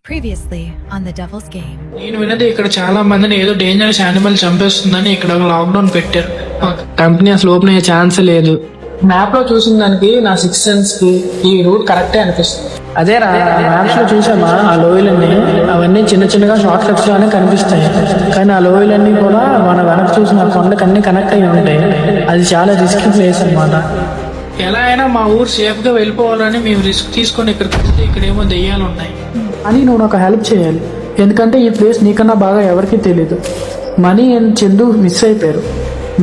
Previously on The Devil's Game. నేను విన్నది ఇక్కడ చాలా మందిని ఏదో డేంజరస్ యానిమల్ చంపేస్తుందని ఇక్కడ ఒక లాక్డౌన్ పెట్టారు. కంపెనీ అసలు ఓపెన్ అయ్యే ఛాన్స్ లేదు. మ్యాప్ లో చూసిన దానికి నా 6 సెన్స్ కి ఈ రూట్ కరెక్టే అనిపిస్తుంది. అదే మ్యాప్స్ లో చూసామా ఆ లోయలన్నీ అవన్నీ చిన్న చిన్నగా షార్ట్ కట్స్ లోనే కనిపిస్తాయి. కానీ ఆ లోయలన్నీ కూడా మన వెనక చూసిన కొండకి అన్ని కనెక్ట్ అయి ఉంటాయి. అది చాలా రిస్కీ ప్లేస్ అన్నమాట. ఎలా అయినా మా ఊరు సేఫ్ గా వెళ్ళిపోవాలని మేము రిస్క్ తీసుకొని ఇక్కడికి వస్తే ఇక్కడేమో దెయ్యాలు ఉన్నాయి అని నువ్వు నాకు హెల్ప్ చేయాలి. ఎందుకంటే ఈ ప్లేస్ నీకన్నా బాగా ఎవరికీ తెలీదు. మనీ అండ్ చందు మిస్ అయిపోయారు.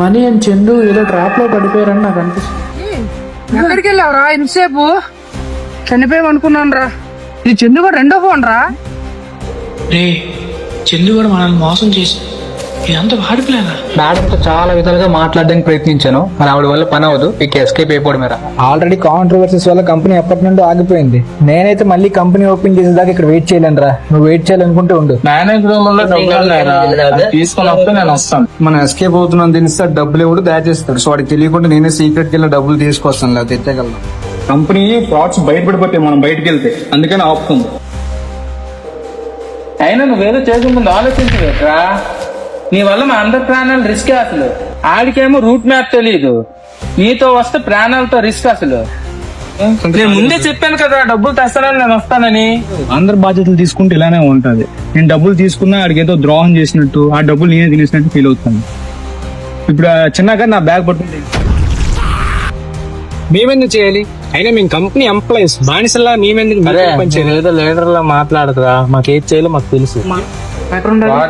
మనీ అండ్ చందు ఏదో ట్రాప్ లో పడిపోయారని నాకు అనిపిస్తుంది. ఎక్కడికి వెళ్ళావురా ఇంతసేపు? చనిపోయావు అనుకున్నాను రా. ఇది చందు కూడా రెండో ఫోన్ రా. రే చందు కూడా మనల్ని మోసం చేసి ఇదంతా వాడి ప్లానా? మేడంతో చాలా విధాలుగా మాట్లాడడానికి ప్రయత్నించాను, కానీ ఆవిడ వల్ల పని అవ్వదు. ఇక ఎస్కేప్ అయిపోవడమేరా. ఆల్రెడీ కాంట్రవర్సీస్ వల్ల కంపెనీ ఎప్పటి నుండి ఆగిపోయింది. నేనైతే మళ్ళీ కంపెనీ ఓపెన్ చేసేదాకా ఇక్కడ వెయిట్ చేయలేను రా. నువ్వు వెయిట్ చేయాలనుకుంటే ఉండు. మేనేజ్ రూమ్ లో డబ్బులు తీసుకున్నప్పుడు నేను వస్తాను. మనం ఎస్కేప్ అవుతున్నాం తెలిస్తే డబ్బులు ఎవడు దాచేస్తాడు. సో వాడికి తెలియకుండా నేనే సీక్రెట్ కి వెళ్ళి డబ్బులు తీసుకొస్తాను, లేదా తెచ్చగలను. కంపెనీ ఫ్రాడ్స్ బయటపడిపోతాయి మనం బయటకు వెళ్తే, అందుకని ఆపుతుంది. అయినా నువ్వేదో చేసే ముందు ఆలోచించలేట్రా. నీ వల్ల మా అందరి ప్రాణాలు రిస్క్. అసలు ఆడికేమో రూట్ మ్యాప్ తెలియదు, నీతో వస్తే ప్రాణాలతో రిస్క్. అసలు నేను ముందే చెప్పాను కదా డబ్బులు తెస్తానని, నేను వస్తానని. అందరు బాధ్యతలు తీసుకుంటే ఇలానే ఉంటది. నేను డబ్బులు తీసుకున్నా ఆడికి ఏదో ద్రోహం చేసినట్టు, ఆ డబ్బులు నేనే తినేసినట్టు ఫీల్ అవుతాను. ఇప్పుడు చిన్నగా నా బ్యాగ్ పట్టుకుంటే మేమెందుకు చేయాలి? అయినా మేము కంపెనీ ఎంప్లాయీస్, బానిసల్లా మేమెందుకు ఏదో లీడర్ లా మాట్లాడదురా. మాకు ఏది చేయాలో మాకు తెలుసు.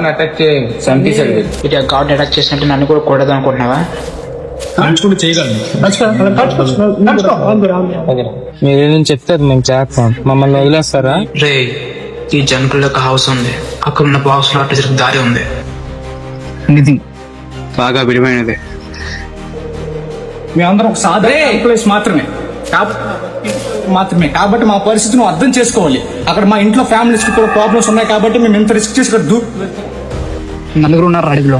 అటాక్ చంపేశాడు. ఇటు గాడ్ అటాక్ చేసినట్టు నన్ను కూడా కూడదు అనుకుంటున్నావా? మీరేం చెప్తే అది మేము చేస్తాం. మమ్మల్ని వదిలేస్తారా? రే ఈ జనకుల యొక్క హౌస్ ఉంది, అక్కడ ఉన్న బాక్స్ లో అటు దారి ఉంది. నిధి బాగా విలువైనదే. మేమందరం ఒక సాధారణ ఎంప్లాయీస్ మాత్రమే కాబట్టి మా పరిస్థితి నువ్వు అర్థం చేసుకోవాలి. అక్కడ మా ఇంట్లో ఫ్యామిలీస్ కి కూడా ప్రాబ్లమ్స్ ఉన్నాయి కాబట్టి మేము ఎంత రిస్క్ చేసి నలుగురు ఉన్నారు అడవిలో,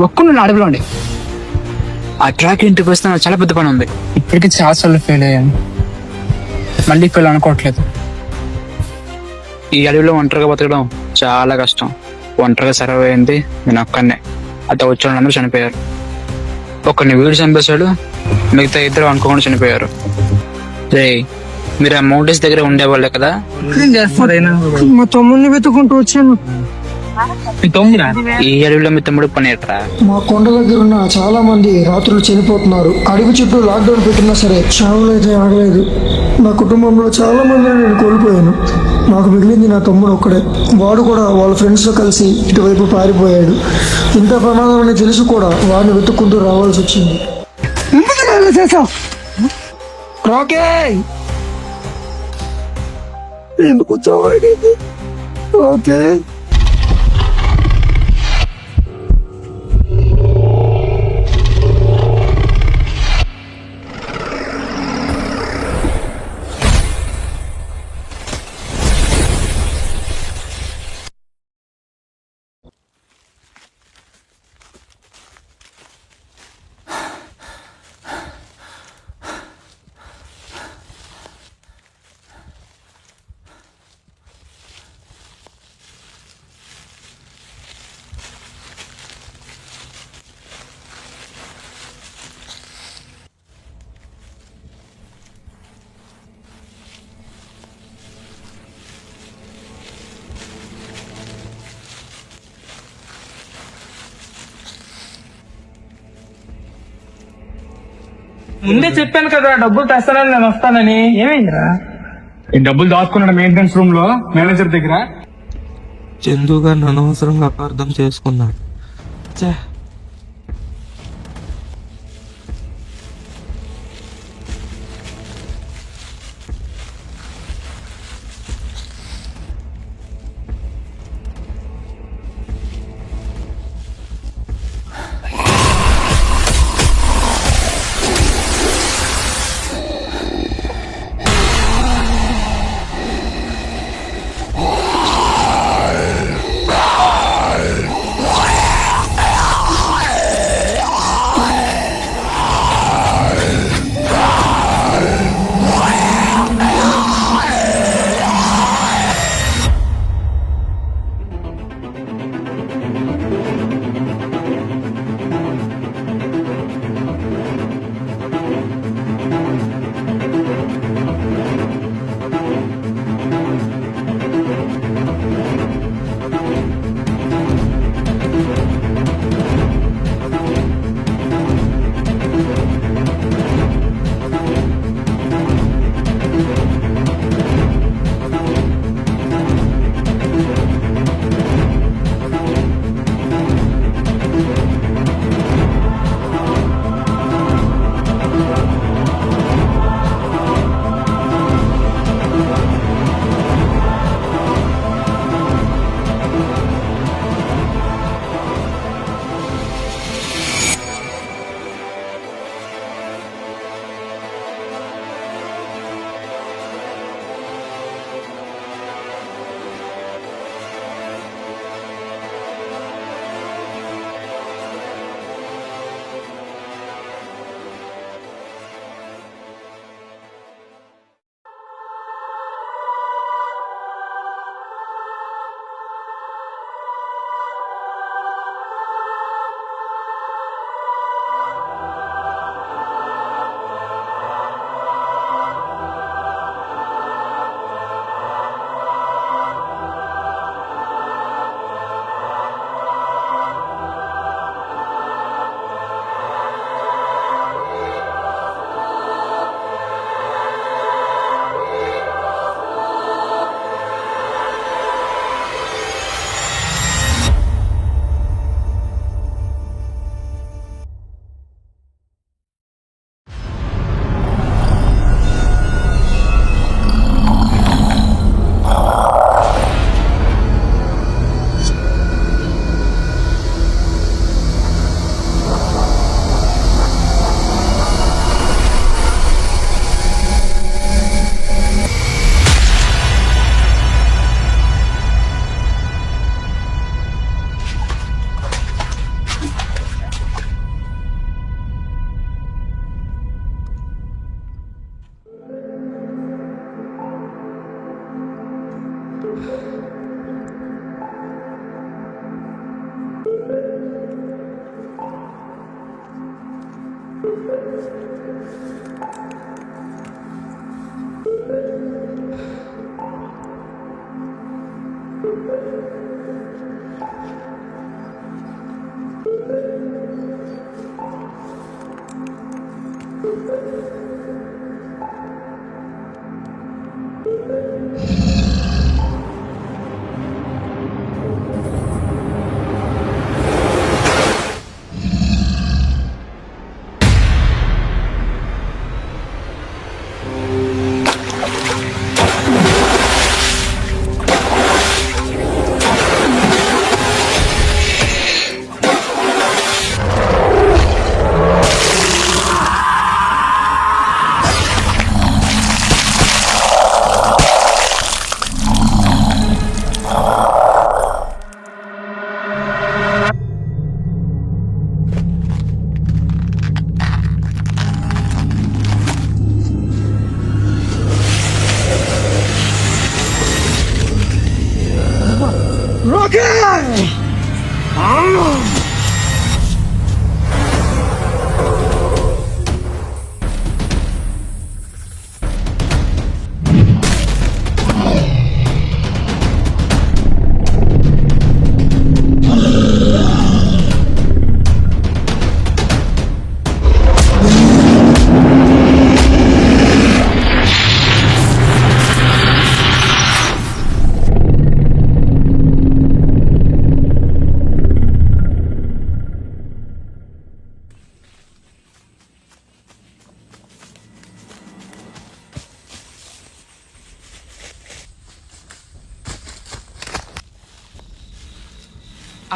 ఒక్కడు అడవిలో ఉండి ఆ ట్రాక్ ఇంటికి వస్తే నాకు చాలా పెద్ద పని ఉంది. ఇప్పటికీ చాలా ఫెయిల్ అయ్యాను, మళ్ళీ ఫెయిల్ అనుకోవట్లేదు. ఈ అడవిలో ఒంటరిగా బతకడం చాలా కష్టం. ఒంటరిగా సర్వ్ అయింది నేను ఒక్కనే. అత వచ్చిన అందరూ చనిపోయారు. ఒకరిని వీడు చంపేశాడు, మిగతా ఇద్దరు అనుకోకుండా చనిపోయారు. రే మీరు ఆ మౌంటైన్స్ దగ్గర ఉండేవాళ్ళే కదా? మా తమ్ముడిని వెతుకుంటూ వచ్చాను. ఈ అడవిలో మీ తమ్ముడు పని ఎట్రా? మా కొండ దగ్గర ఉన్న చాలా మంది రాత్రులు చనిపోతున్నారు. అడవి చుట్టూ లాక్డౌన్ పెట్టినా సరే చావులు అయితే ఆగలేదు. నా కుటుంబంలో చాలా మందిని నేను కోల్పోయాను. నాకు మిగిలింది నా తమ్ముడు ఒక్కడే. వాడు కూడా వాళ్ళ ఫ్రెండ్స్తో కలిసి ఇటువైపు పారిపోయాడు. ఇంత ప్రమాదం అని తెలిసి కూడా వాడిని వెతుక్కుంటూ రావాల్సి వచ్చింది. ఎందుకు ఓకే ముందే చెప్పాను కదా డబ్బులు తెస్తానని, నేను వస్తానని. ఏమైందిరా? ఈ డబ్బులు దాచుకున్నాడు మెయింటెనెన్స్ రూమ్ లో మేనేజర్ దగ్గర. చందు గారిని అనవసరంగా అపార్థం చేసుకున్నాడు.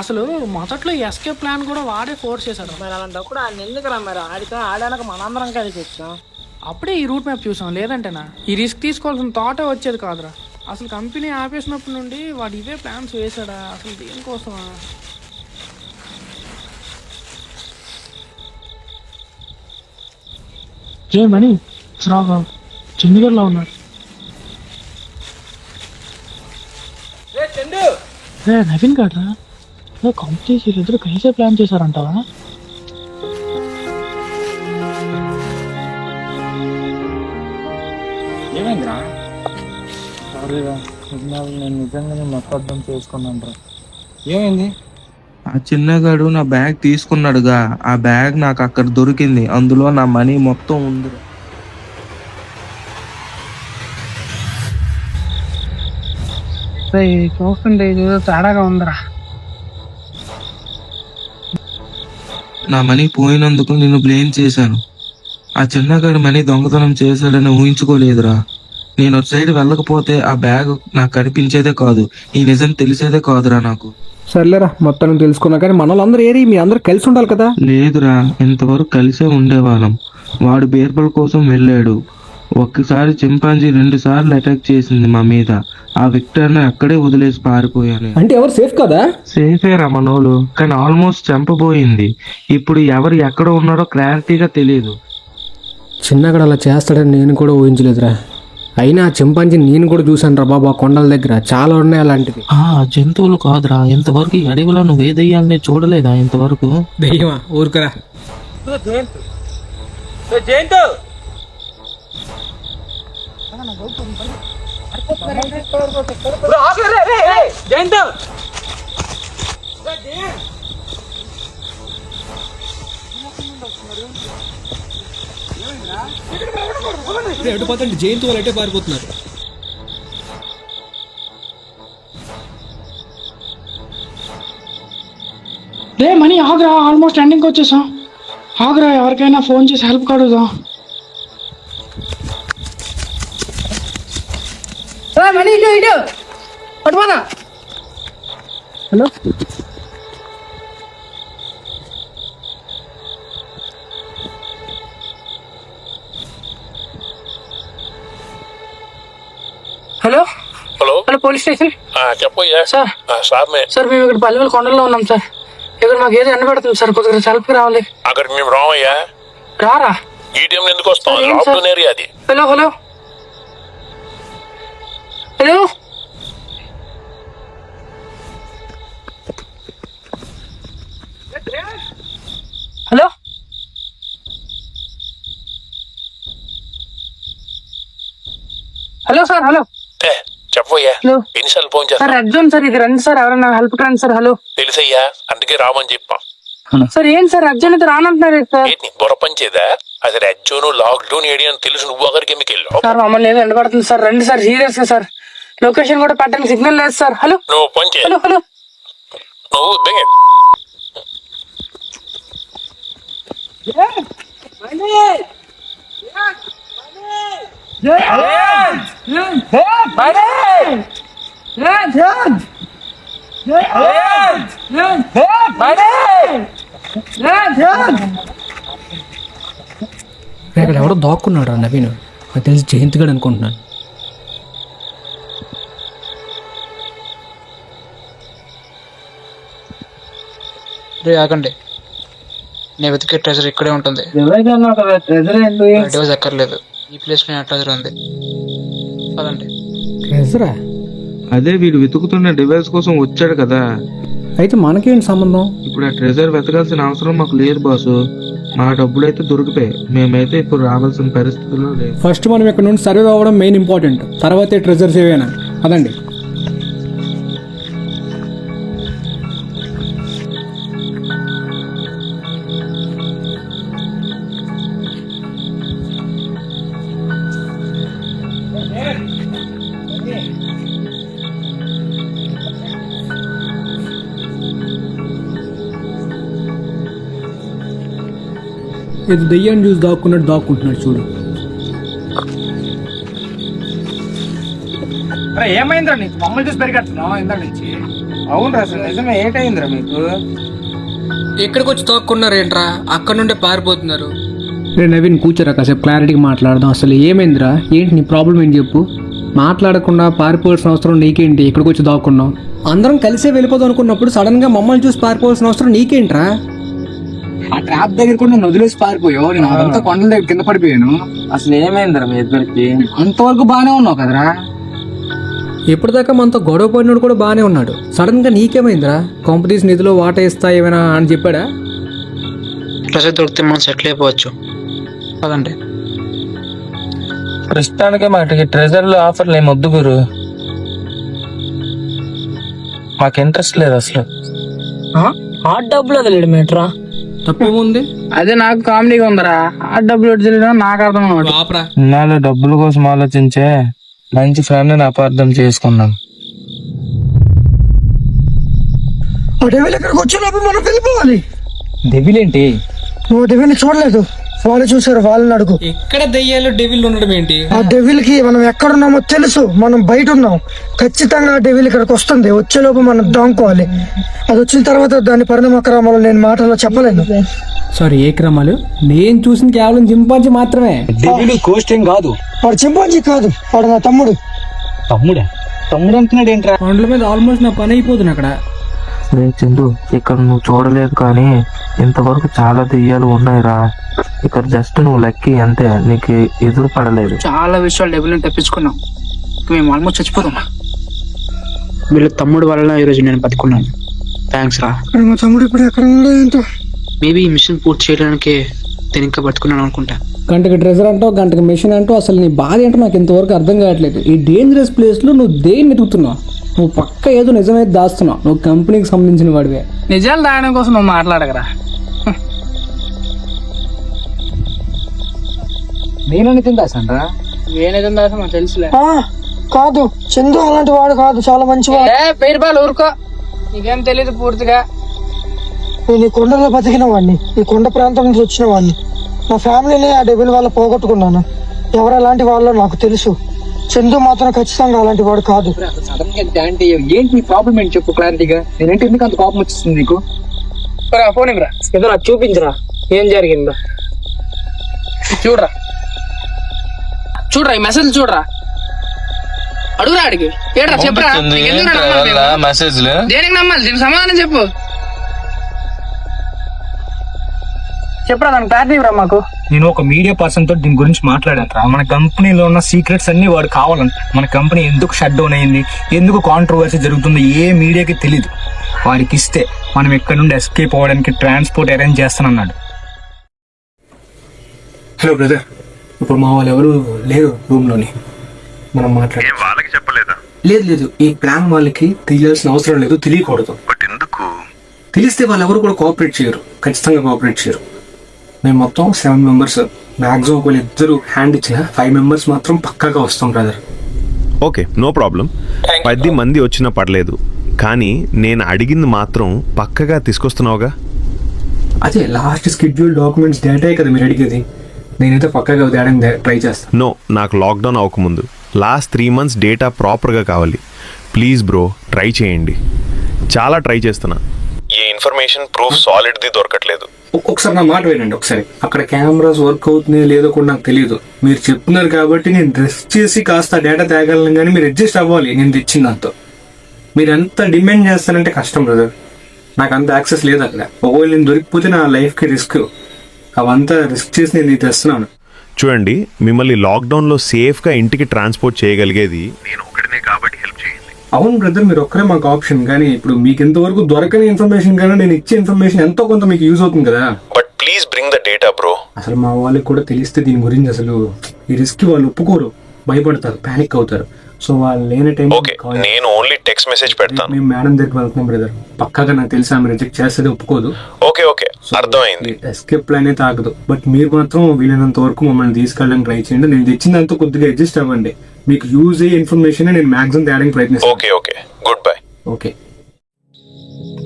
అసలు మొదట్లో ఎస్కేప్ ప్లాన్ కూడా వాడే ఫోర్స్ చేశాడు. మరి అలాంటప్పుడు ఆయన ఎందుకురా మరి ఆడాక మనందరం కలిసి వచ్చాం. అప్పుడే ఈ రూట్ మ్యాప్ చూసాం, లేదంటేనా ఈ రిస్క్ తీసుకోవాల్సిన థాటే వచ్చేది కాదురా. అసలు కంపెనీ ఆపేసినప్పటి నుండి వాడు ఇవే ప్లాన్స్ వేసాడా అసలు దేనికోసమా? మనీ చండీగఢ్లో ఉన్నాడు. నవీన్ కాడ్రా కంపెనీ వీళ్ళిద్దరు కలిసే ప్లాన్ చేశారంటావా? ఏమైందిరా? సారీరా, నేను నిజంగానే మొత్తం చేసుకున్నాను రా. ఏమైంది? ఆ చిన్నగాడు నా బ్యాగ్ తీసుకున్నాడుగా, ఆ బ్యాగ్ నాకు అక్కడ దొరికింది, అందులో నా మనీ మొత్తం ఉంది. చూస్తుంటే ఏదో తేడాగా ఉందిరా. నా మనీ పోయినందుకు నేను బ్లేమ్ చేశాను. ఆ చిన్నగాడు మనీ దొంగతనం చేశాడని ఊహించుకోలేదురా. నేను అటు సైడ్ వెళ్ళకపోతే ఆ బ్యాగ్ నాకు కనిపించేదే కాదు, ఈ నిజం తెలిసేదే కాదురా నాకు. సర్లేరా, మొత్తం తెలుసుకున్నా కానీ మన వాళ్ళందరూ ఏరి మీ అందరూ కలిసి ఉండాలి కదా. లేదురా, ఇంతవరకు కలిసే ఉండేవాళ్ళం. వాడు బీర్బల్ కోసం వెళ్ళాడు. ఒక్కసారి చింపాంజీ 2 సార్లు అటాక్ చేసింది మా మీద. ఆ విక్టర్ని అక్కడే వదిలేసి పారిపోయాను. అంటే ఎవరు సేఫ్ కదా? సేఫే రా మనోళ్ళు, కానీ ఆల్మోస్ట్ చంపబోయింది. ఇప్పుడు ఎవరు ఎక్కడ ఉన్నారో క్లారిటీగా తెలియదు. చిన్నగడ అలా చేస్తాడని నేను కూడా ఊహించలేదురా. అయినా చింపాంజీ నేను కూడా చూశాను రా బాబు, ఆ కొండల దగ్గర చాలా ఉన్నాయి అలాంటివి. జంతువులు కాదురా, ఇంతవరకు ఈ అడవిలో నువ్వు ఏ దెయ్యాన్ని చూడలేదా ఇంతవరకు? దెయ్యమా? ఊరుకురా. జయంతువులు అంటే పారిపోతున్నారు. మనీ ఆగ్రా, ఆల్మోస్ట్ ఎండింగ్కి వచ్చేసాం. ఆగ్రా, ఎవరికైనా ఫోన్ చేసి హెల్ప్ కడుగుదాం. Hello, hello hello hello, police station. చెప్పయ్యా. సార్ మేము ఇక్కడ పల్లెల కొండల్లో ఉన్నాం సార్. ఇక్కడ మాకు ఏదో ఎండ పెడుతుంది సార్, కొద్దిగా సెల్ఫ్కి రావాలి. అక్కడికి మేము రామయ్యా. రారా? ఈ టైం ఎందుకు వస్తాం? లాక్డౌన్ ఏరియా అది. Hello hello hello hello hello sir, hello. చెప్పయ్యా హలో. ఎన్నిసార్లు ఫోన్ సార్ చేస్తా రెడ్ జోన్ సార్, ఇది రండి సార్, ఎవరైనా హెల్ప్ రండి సార్. హలో తెలుసయ్యా, అందుకే రామని చెప్పా. సార్, ఏంటి సార్ రెడ్ జోన్ అయితే రానంటున్నారు సార్. ఏంటి బుర్ర పనిచేదా? అది red zone lock area అని తెలుసు, నువ్వు అక్కడికి ఎందుకు వెళ్ళావు? సార్ మమ్మల్ని ఏదో ఎండబడుతుంది సార్, రండి సార్, సీరియస్ గా సార్. లొకేషన్ కూడా పెట్టడానికి సిగ్నల్ లేదు సార్. హలో నువ్వు పని చేయ, హలో హలో నువ్వు బెంగ ఇక్కడ ఎవడో దాక్కున్నాడు రా నవీన్, నాకు తెలిసి జయంత్ గడ్ అనుకుంటున్నాను. రే ఆగండి, నేను వెతికే ట్రెజర్ ఇక్కడే ఉంటుంది. డివైస్ ఎక్కర్లేదు, ఈ ప్లేస్ లో ట్రెజర్ ఉంది. పదండి. ట్రెజరా? అదే వీడు వెతుకుతున్న డివైస్ కోసం వచ్చాడు కదా. అయితే మనకేంటి సంబంధం? ఇప్పుడు ఆ ట్రెజర్ వెతకాల్సిన అవసరం మాకు లేదు బాసు. మా డబ్బులైతే దొరికిపోయాయి, మేమైతే ఇప్పుడు రావాల్సిన పరిస్థితుల్లో లేదు. ఫస్ట్ మనం ఇక్కడ నుండి సర్వే అవ్వడం మెయిన్ ఇంపార్టెంట్, తర్వాతే ట్రెజర్స్ ఏవైనా. అదండి. ఇది దెయ్యాన్ని చూసి దాక్కున్నట్టు దాక్కుంటున్నాడు చూడు. ఏమైందిరా నీకు? మమ్మల్ని చూసి పెరిగట్టున్నావు ఇందా నుంచి. అవును అసలు నిజమే, ఏంటైందిరా మీకు? ఎక్కడికి వచ్చి తోక్కున్నారేంట్రా? అక్కడ నుండే పారిపోతున్నారు. రే నవీన్, కూర్చోరా, కాసేపు క్లారిటీగా మాట్లాడదాం. అసలు ఏమైందిరా? ఏంటి నీ ప్రాబ్లం ఏంటి చెప్పు. మాట్లాడకుండా పారిపోవాల్సిన అవసరం నీకేంటి? ఇక్కడికి వచ్చి దాక్కున్నావు. అందరం కలిసే వెళ్ళిపోదాం అనుకున్నప్పుడు సడన్ గా మమ్మల్ని చూసి పారిపోవాల్సిన అవసరం నీకేంట్రా? ఆ ట్రాప్ దగ్గర కూడా నన్ను వదిలేసి పారిపోయావు. నేను అదంతా కొండల దగ్గర కింద పడిపోయాను. అసలు ఏమైందిరా మీ ఇద్దరికి? అంతవరకు బానే ఉన్నావు కదరా. ఎప్పటిదాకా మనతో గొడవ పడినోడు కూడా బాగానే ఉన్నాడు. సడన్ గా నీకేమైందిరా? కాంపిటీషన్ నిధిలో వాటా ఇస్తా ఏమైనా అని చెప్పాడా? ట్రెజర్ దొరికితే మనం సెటిల్ అయిపోవచ్చు. పదండి. ప్రస్తుతానికే మాకు ట్రెజర్లు ఆఫర్లు ఏమి వద్దు గురు, మాకు ఇంట్రెస్ట్ లేదు అసలు. ఆ డబ్బులు వదిలేడు మీట్రా, తప్పేముంది? అదే నాకు కామెడీగా ఉందరా. ఆ డబ్బులు వదిలేదా నాకు అర్థం అన్నమాట. ఆపరా. ఇన్నాళ్ళు డబ్బుల కోసం ఆలోచించే మంచి ఫ్రెండ్ని అపార్థం చేసుకున్నాం. ఆ డెవిల్ ఎక్కడికి వచ్చేలోపు మనం వెళ్ళిపోవాలి. డెవిలేంటి? నువ్వు డెవిల్ని చూడలేదు, వాళ్ళు చూసారు, వాళ్ళని అడుగు. ఎక్కడ దెయ్యాలు డెవిల్ ఉండడం ఏంటి? ఆ డెవిల్ కి మనం ఎక్కడున్నామో తెలుసు, మనం బయట ఉన్నాం. ఖచ్చితంగా ఆ డెవిల్ ఇక్కడికి వస్తుంది. వచ్చేలోపు మనం దాంకోవాలి. అది వచ్చిన తర్వాత దాని పరిణామక్రమాలు నేను మాటల్లో చెప్పలేను. సారీ, ఏ క్రమాలు? నేను చూసింది కేవలం చింపాంజీ మాత్రమే. డెవిల్ కోస్ట్ ఏం కాదు. వాడు చింపాంజీ కాదు, వాడు నా తమ్ముడు. తమ్ముడా? తమ్ముడు అంటున్నాడు ఏంట్రా? కొండల మీద ఆల్మోస్ట్ నా పని అయిపోతుంది అక్కడ. చందు, ఇక్కడ నువ్వు చూడలేదు కానీ ఇంతవరకు చాలా దెయ్యాలు ఉన్నాయిరా. ఇక్కడ జస్ట్ నువ్వు లక్కీ అంతే, నీకు ఎదురు పడలేదు. చాలా విషయాలు డబ్బులు తెప్పించుకున్నాం. మేము ఆల్మోస్ట్ చచ్చిపోతాం. వీళ్ళ తమ్ముడు వల్ల ఈరోజు నేను బతుకున్నాను. థ్యాంక్స్ రా. మా తమ్ముడు ఇప్పుడు ఎక్కడ ఉన్నాడో ఏంటో. మేబీ ఈ మిషన్ పూర్తి చేయడానికి నేను ఇంకా బతుకున్నాను అనుకుంటా. గంటకి ట్రెజర్ అంటావు, గంటకి మెషిన్ అంటావు. అసలు నీ బాధ ఏంటో నాకు ఇంతవరకు అర్థం కావట్లేదు. ఈ డేంజరస్ ప్లేస్ లో నువ్వు దేన్ని ఎదుగుతున్నావు? నువ్వు పక్క ఏదో నిజమైతే దాస్తున్నావు. నువ్వు కంపెనీకి సంబంధించిన వాడివే. నిజాలు దాయడం కోసం నువ్వు మాట్లాడగరా. నేను తిందాసండ్రా. నేనేదో దాసా మాకు తెలుసులే. కాదు, చందు అలాంటి వాడు కాదు, చాలా మంచివాడు. పేరు బాలు ఊరుకో, నీకేం తెలీదు పూర్తిగా. నేను ఈ కొండలో బతికిన వాడిని, ఈ కొండ ప్రాంతం నుంచి వచ్చిన వాడిని. నా ఫ్యామిలీని ఆ డెవిల్ వల్ల పోగొట్టుకున్నాను. ఎవరు అలాంటి వాళ్ళో నాకు తెలుసు. చందు మాత్రం ఖచ్చితంగా అలాంటి వాడు కాదు. సడన్ గా అంటే ఏంటి నీ ప్రాబ్లం ఏంటి చెప్పు క్లారిటీగా. నేనేంటి ఎందుకు అంత కోపం వచ్చేస్తుంది నీకు? ఫోన్ ఇవ్వరా, ఏదో నాకు చూపించరా ఏం జరిగిందో. చూడరా చూడరా, ఈ మెసేజ్ చూడరా. అడుగురా అడిగి ఏడ్రా, చెప్పరా. మెసేజ్లు దేనికి నమ్మాలి? దీనికి సమాధానం చెప్పు. చెప్పరా, దానికి క్లారిటీ ఇవ్వరా మాకు. నేను ఒక మీడియా పర్సన్ తో దీని గురించి మాట్లాడాను. మన కంపెనీలో ఉన్న సీక్రెట్స్ అన్ని వాడు కావాలంట. మన కంపెనీ ఎందుకు షట్ డౌన్ అయింది, ఎందుకు కాంట్రవర్సీ జరుగుతుంది, ఏ మీడియాకి తెలీదు. వాడికి ఇస్తే మనం ఇక్కడ నుండి ఎస్కేప్ అవ్వడానికి ట్రాన్స్పోర్ట్ అరేంజ్ చేస్తానన్నాడు. హలో బ్రదర్, ఇప్పుడు మా వాళ్ళు ఎవరు లేరు రూమ్ లోని. మనం మాట్లాడే వాళ్ళకి చెప్పలేదా? లేదు లేదు, ఈ ప్లాన్ వాళ్ళకి తెలియాల్సిన అవసరం లేదు, తెలియకూడదు. బట్ ఎందుకు? తెలిస్తే వాళ్ళు ఎవరు కూడా కోఆపరేట్ చేయరు, ఖచ్చితంగా కోఆపరేట్ చేయరు. మేము మొత్తం 7 మెంబర్స్, మ్యాక్సిమం ఒకళ్ళు ఇద్దరు హ్యాండ్ ఇచ్చిన 5 మెంబర్స్ మాత్రం పక్కాగా వస్తాం బ్రదర్. Okay, no problem. 10 మంది వచ్చినా పర్లేదు, కానీ నేను అడిగింది మాత్రం పక్కగా తీసుకొస్తున్నావుగా? అదే లాస్ట్ స్కెడ్యూల్ డాక్యుమెంట్స్ డేటాయే కదా మీరు అడిగేది. నేనైతే పక్కగా తేడానికి ట్రై చేస్తాను. నో, నాకు లాక్డౌన్ అవ్వకముందు లాస్ట్ 3 months డేటా ప్రాపర్గా కావాలి. ప్లీజ్ బ్రో, ట్రై చేయండి. చాలా ట్రై చేస్తున్నా. ఏ ఇన్ఫర్మేషన్ ప్రూఫ్ సాలిడ్ది దొరకట్లేదు. ఒకసారి నా మాట వినండి ఒకసారి. అక్కడ కెమెరాస్ వర్క్ అవుతున్నాయో లేదో కూడా నాకు తెలియదు. మీరు చెప్తున్నారు కాబట్టి నేను రెస్ట్ చేసి కాస్త డేటా తేగలను, కానీ మీరు అడ్జస్ట్ అవ్వాలి. నేను తెచ్చిన దాంతో మీరు ఎంత డిమాండ్ చేస్తారంటే కష్టం బ్రదర్. నాకు అంత యాక్సెస్ లేదు అక్కడ. ఒకవేళ నేను దొరికిపోతే నా లైఫ్కి రిస్క్. అవంతా రిస్క్ చేసి నేను ఇది తెస్తున్నాను. చూడండి, మిమ్మల్ని లాక్డౌన్లో సేఫ్గా ఇంటికి ట్రాన్స్పోర్ట్ చేయగలిగేది నేను ఒకటినే కాబట్టి హెల్ప్ చేయండి. అవును బ్రదర్, మీరు ఒక్కరే మాకు ఆప్షన్. కానీ ఇప్పుడు మీకు ఇంతవరకు దొరకని ఇన్ఫర్మేషన్ కానీ నేను ఇచ్చే ఇన్ఫర్మేషన్ ఎంతో కొంత మీకు యూజ్ అవుతుంది కదా. But please bring the data bro. అసలు మా వాళ్ళకి కూడా తెలిస్తే దీని గురించి అసలు ఈ రిస్క్ వాళ్ళు ఒప్పుకోరు, భయపడతారు, ప్యానిక్ అవుతారు. సో వాళ్ళు లేని టైం ఓకే, నేను ఓన్లీ టెక్స్ట్ మెసేజ్ పెడతాను. మేము మేడం దగ్గరికి వెళ్తున్నాం బ్రదర్. పక్కాగా నాకు తెలిసి ఆమె రిజెక్ట్ చేస్తే ఒప్పుకోదు. ఓకే ఓకే, అర్థమైంది. ఎస్కేప్ ప్లాన్ అయితే ఆగదు. బట్ మీరు మాత్రం వీలైనంత వరకు మమ్మల్ని తీసుకెళ్ళడానికి ట్రై చేయండి. నేను తెచ్చినంత కొద్దిగా అడ్జస్ట్ అవ్వండి. మీకు యూజ్ అయ్యే ఇన్ఫర్మేషన్ నేను మాక్సిమం తేడానికి ప్రయత్నిస్తాను. Okay okay, good bye. Okay.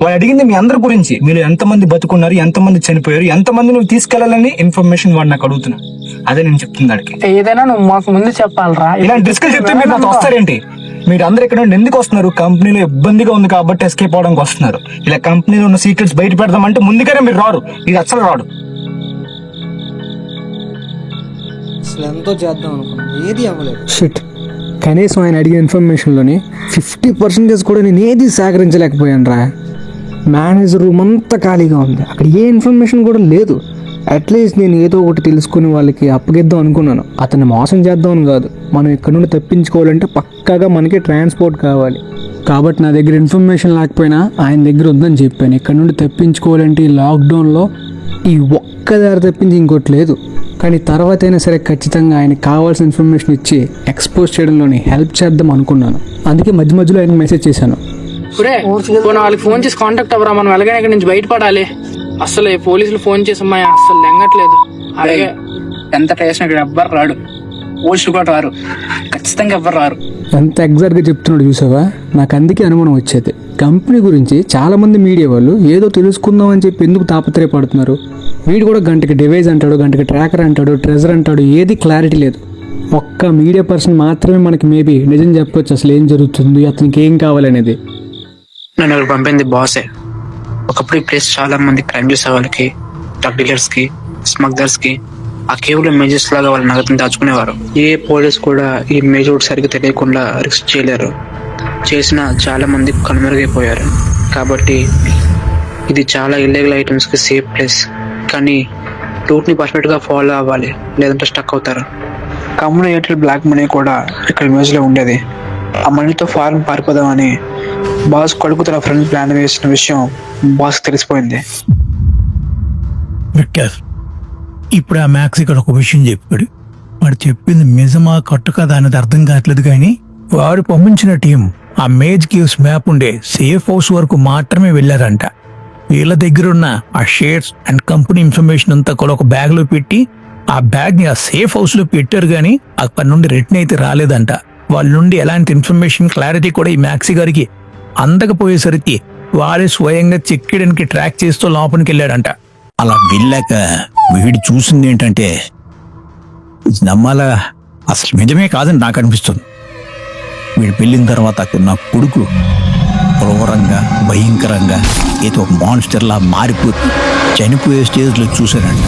వాళ్ళు అడిగింది మీ అందరి గురించి. మీరు ఎంతమంది బతుకున్నారు, ఎంతమంది చనిపోయారు, ఎంతమంది నువ్వు తీసుకెళ్లాలని ఇన్ఫర్మేషన్ వాడు నాకు అడుగుతున్నా. అదే నేను చెప్తుంది వాడికి. ఏదైనా నువ్వు మాకు ముందు చెప్పాలరా. ఇలాంటి రిస్క్ చెప్తే మీరు నాతో వస్తారేంటి? మీరు అందరు ఇక్కడ నుండి ఎందుకు వస్తున్నారు? కంపెనీలో ఇబ్బందిగా ఉంది కాబట్టి ఎస్కేప్ అవడానికి వస్తున్నారు. ఇలా కంపెనీలో ఉన్న సీక్రెట్స్ బయట పెడదామంటే ముందుగానే మీరు రారు. ఇది అసలు రాడు. అసలు ఎంతో చేద్దాం అనుకున్నాను, ఏది అవ్వలేదు. షిట్, కనీసం ఆయన అడిగిన ఇన్ఫర్మేషన్లోని 50% కూడా నేను ఏది సేకరించలేకపోయాను రా. మేనేజర్ రూమ్ అంతా ఖాళీగా ఉంది, అక్కడ ఏ ఇన్ఫర్మేషన్ కూడా లేదు. అట్లీస్ట్ నేను ఏదో ఒకటి తెలుసుకుని వాళ్ళకి అప్పగిద్దాం అనుకున్నాను. అతన్ని మోసం చేద్దామని కాదు. మనం ఇక్కడ నుండి తప్పించుకోవాలంటే పక్కాగా మనకి ట్రాన్స్పోర్ట్ కావాలి. కాబట్టి నా దగ్గర ఇన్ఫర్మేషన్ లేకపోయినా ఆయన దగ్గర ఉందని చెప్పాను. ఇక్కడ నుండి తప్పించుకోవాలంటే ఈ లాక్డౌన్లో ఈ ఒక్కదారి తప్పించి ఇంకోటి లేదు. కానీ తర్వాత అయినా సరే ఖచ్చితంగా ఆయనకి కావాల్సిన ఇన్ఫర్మేషన్ ఇచ్చి ఎక్స్పోజ్ చేయడంలోని హెల్ప్ చేద్దాం అనుకున్నాను. అందుకే మధ్య మధ్యలో ఆయనకు మెసేజ్ చేశాను. వాళ్ళకి ఫోన్ చేసి కాంటాక్ట్ అవ్వరా, మనం ఎలాగైనా ఇక్కడ నుంచి బయటపడాలి. అసలు పోలీసులు ఫోన్ చేసి అమ్మాయి అసలు లెంగట్లేదు. అలాగే ఎంత ట్రై చేసినా ఇక్కడ ఎవ్వరు రాడు, పోలీసులు కూడా రారు, ఖచ్చితంగా ఎవ్వరు రారు. ఎంత ఎగ్జాక్ట్గా చెప్తున్నాడు చూసావా. నాకు అందుకే అనుమానం వచ్చేది. కంపెనీ గురించి చాలామంది మీడియా వాళ్ళు ఏదో తెలుసుకుందాం అని చెప్పి ఎందుకు తాపత్రయపడుతున్నారు. వీడు కూడా గంటకి డివైస్ అంటాడు, గంటకి ట్రాకర్ అంటాడు, ట్రెజర్ అంటాడు, ఏది క్లారిటీ లేదు. ఒక్క మీడియా పర్సన్ మాత్రమే మనకి మేబీ నిజం చెప్పొచ్చు అసలు ఏం జరుగుతుంది, అతనికి ఏం కావాలనేది. నన్ను అక్కడ పంపింది బాసే. ఒకప్పుడు ఈ ప్లేస్ చాలా మంది క్రైమ్ చేసే వాళ్ళకి, డ్రగ్ డీలర్స్ కి, స్మగ్లర్స్ కి ఆ కేవలం మేజర్స్ లాగా వాళ్ళ నగదుని దాచుకునేవారు. ఏ పోలీస్ కూడా ఈ మేజర్ సరిగ్గా తెలియకుండా రిస్క్ చేయలేరు. చేసిన చాలా మంది కనుమరుగైపోయారు. కాబట్టి ఇది చాలా ఇల్లీగల్ ఐటమ్స్ కి సేఫ్ ప్లేస్. కానీ రూట్ ని పర్ఫెక్ట్ గా ఫాలో అవ్వాలి, లేదంటే స్టక్ అవుతారు. కమ్యూనికేటెడ్ బ్లాక్ మనీ కూడా ఇక్కడ ఇమేజ్ లో ఉండేది. ఆ మనీతో ఫారెన్ పారిపోదామని బాస్ కొడుకు తన ఫ్రెండ్ ప్లాన్ వేసిన విషయం బాస్ తెలిసిపోయింది. విక్టర్, ఇప్పుడు ఆ మ్యాక్స్ ఇక్కడ ఒక విషయం చెప్పాడు. వాడు చెప్పింది నిజమా కట్టు కదా అనేది అర్థం కావట్లేదు. కానీ వాడు పంపించిన టీం ఆ మేజ్ కేవ్స్ మ్యాప్ ఉండే సేఫ్ హౌస్ వరకు మాత్రమే వెళ్ళారంట. వీళ్ళ దగ్గర ఉన్న ఆ షేర్స్ అండ్ కంపెనీ ఇన్ఫర్మేషన్ అంతా కూడా ఒక బ్యాగ్ లో పెట్టి ఆ బ్యాగ్ ని ఆ సేఫ్ హౌస్ లో పెట్టారు. కానీ అక్కడి నుండి రిటర్న్ అయితే రాలేదంట. వాళ్ళ నుండి ఎలాంటి ఇన్ఫర్మేషన్ క్లారిటీ కూడా ఈ మ్యాక్సీ గారికి అందకపోయేసరికి వారే స్వయంగా చెక్ చేయడానికి ట్రాక్ చేస్తూ లోపలికి వెళ్ళాడంట. అలా వెళ్ళాక వీడు చూసింది ఏంటంటే నమ్మాలా అసలు నిజమే కాదని నాకు అనిపిస్తుంది. వీడు వెళ్ళిన తర్వాత నా కొడుకు క్రూరంగా భయంకరంగా ఏదో మాన్స్టర్లా మారిపోతూ చనిపోయే స్టేజ్లో చూశానంట.